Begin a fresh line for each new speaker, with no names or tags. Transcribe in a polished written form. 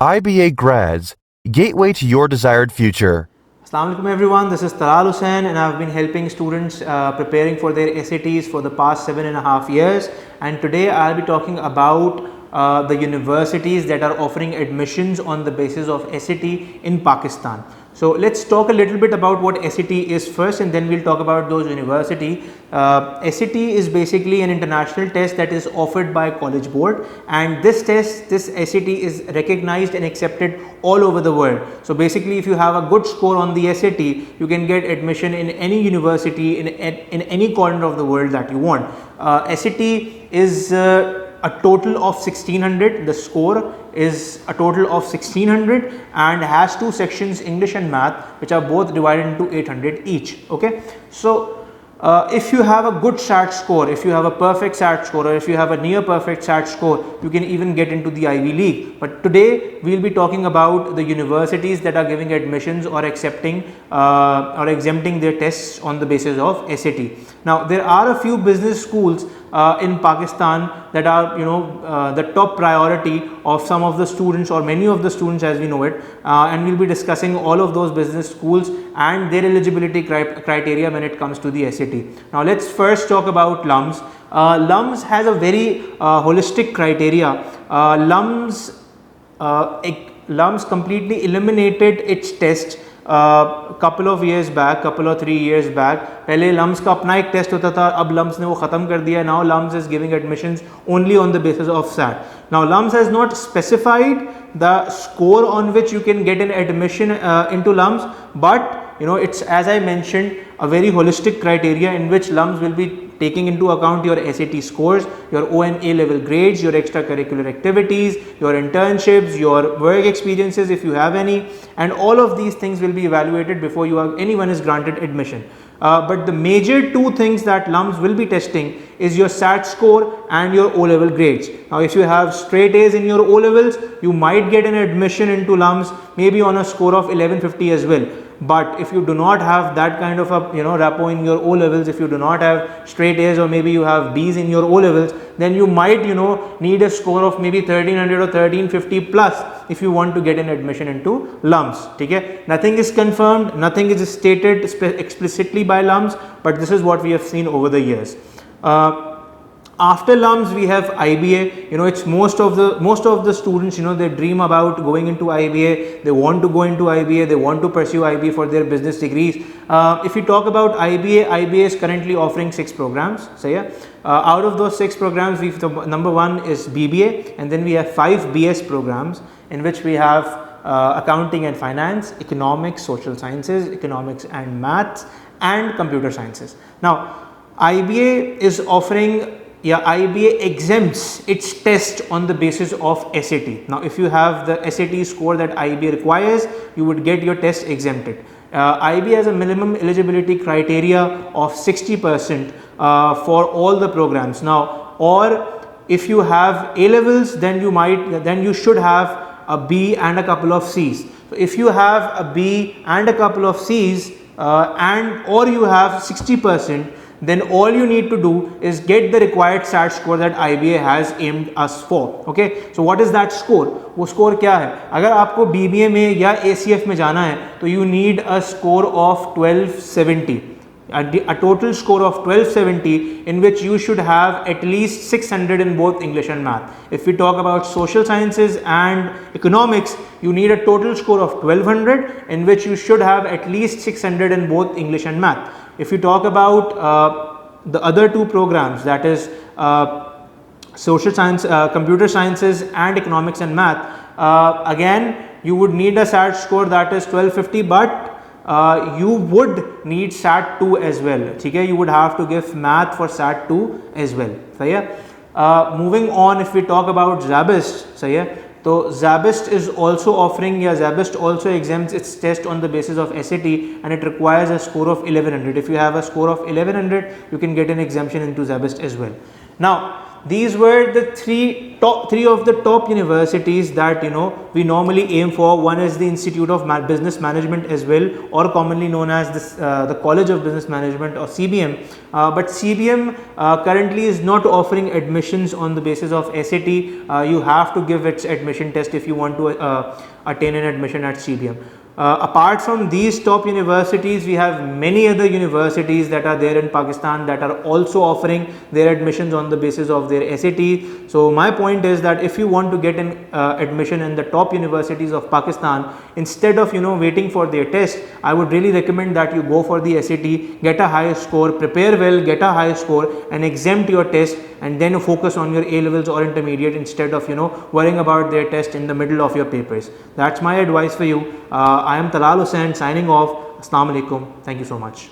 IBA Grads, Gateway to Your Desired Future.
Assalamu alaikum everyone, this is Talal Hussain and I've been helping students preparing for their SATs for the past 7.5 years, and today I'll be talking about the universities that are offering admissions on the basis of SAT in Pakistan. So let's talk a little bit about what SAT is first, and then we'll talk about those universities. SAT is basically an international test that is offered by College Board, and this SAT is recognized and accepted all over the world. So basically, if you have a good score on the SAT, you can get admission in any university in any corner of the world that you want. SAT is a total of 1600. The score is a total of 1600 and has two sections, English and Math, which are both divided into 800 each. Okay, so if you have a good SAT score, if you have a perfect SAT score, or if you have a near perfect SAT score, you can even get into the Ivy League. But today we'll be talking about the universities that are giving admissions or accepting or exempting their tests on the basis of SAT. Now there are a few business schools in Pakistan that are the top priority of some of the students or many of the students as we know it, and we'll be discussing all of those business schools and their eligibility criteria when it comes to the SAT. Now let's first talk about LUMS. LUMS has a very holistic criteria. LUMS completely eliminated its test couple of years back, couple or 3 years back. पहले LUMS का अपना एक test होता था, अब LUMS ने वो ख़त्म कर दिया. Now LUMS is giving admissions only on the basis of SAT. Now LUMS has not specified the score on which you can get an admission into LUMS, but it's, as I mentioned, a very holistic criteria in which LUMS will be taking into account your SAT scores, your O&A level grades, your extracurricular activities, your internships, your work experiences if you have any, and all of these things will be evaluated before anyone is granted admission. But the major two things that LUMS will be testing is your SAT score and your O-level grades. Now if you have straight A's in your O-levels, you might get an admission into LUMS maybe on a score of 1150 as well. But if you do not have that kind of a rapport in your O-levels, if you do not have straight A's or maybe you have B's in your O-levels, then you might need a score of maybe 1300 or 1350 plus if you want to get an admission into LUMS. Okay? Nothing is confirmed, nothing is stated explicitly by LUMS, but this is what we have seen over the years. After LUMS we have IBA. It's most of the students, they dream about going into IBA, they want to go into IBA, they want to pursue IBA for their business degrees. If we talk about IBA, IBA is currently offering 6 programs. So yeah, out of those 6 programs, number 1 is BBA, and then we have 5 BS programs in which we have accounting and finance, economics, social sciences, economics and maths, and computer sciences. Now IBA is offering IBA exempts its test on the basis of SAT. Now if you have the SAT score that IBA requires, you would get your test exempted. IBA has a minimum eligibility criteria of 60% for all the programs. Now, or if you have A levels, then you should have a B and a couple of C's. So if you have a B and a couple of C's or you have 60%, then all you need to do is get the required SAT score that IBA has aimed us for. Okay, so what is that score? वो score क्या है? अगर आपको BBA में या ACF में जाना है तो you need a score of 1270, a total score of 1270 in which you should have at least 600 in both English and Math. If we talk about social sciences and economics, you need a total score of 1200 in which you should have at least 600 in both English and Math. If you talk about the other 2 programs, that is social science, computer sciences and economics and math, again you would need a SAT score that is 1250, but you would need SAT 2 as well. Okay? You would have to give math for SAT 2 as well. So yeah, moving on, if we talk about Zabist, so yeah, so Zabist is also offering, Zabist also exempts its test on the basis of SAT, and it requires a score of 1100. If you have a score of 1100, you can get an exemption into Zabist as well. Now these were the three of the top universities that we normally aim for. One is the Institute of Business Management as well, or commonly known as this, the College of Business Management, or CBM. But CBM currently is not offering admissions on the basis of SAT. You have to give its admission test if you want to attain an admission at CBM. Apart from these top universities, we have many other universities that are there in Pakistan that are also offering their admissions on the basis of their SAT. So my point is that if you want to get an admission in the top universities of Pakistan, instead of waiting for their test, I would really recommend that you go for the SAT, get a high score, prepare well, get a high score, and exempt your test, and then focus on your A levels or intermediate instead of worrying about their test in the middle of your papers. That's my advice for you. I am Talal Hussain signing off. Assalamu alaikum. Thank you so much.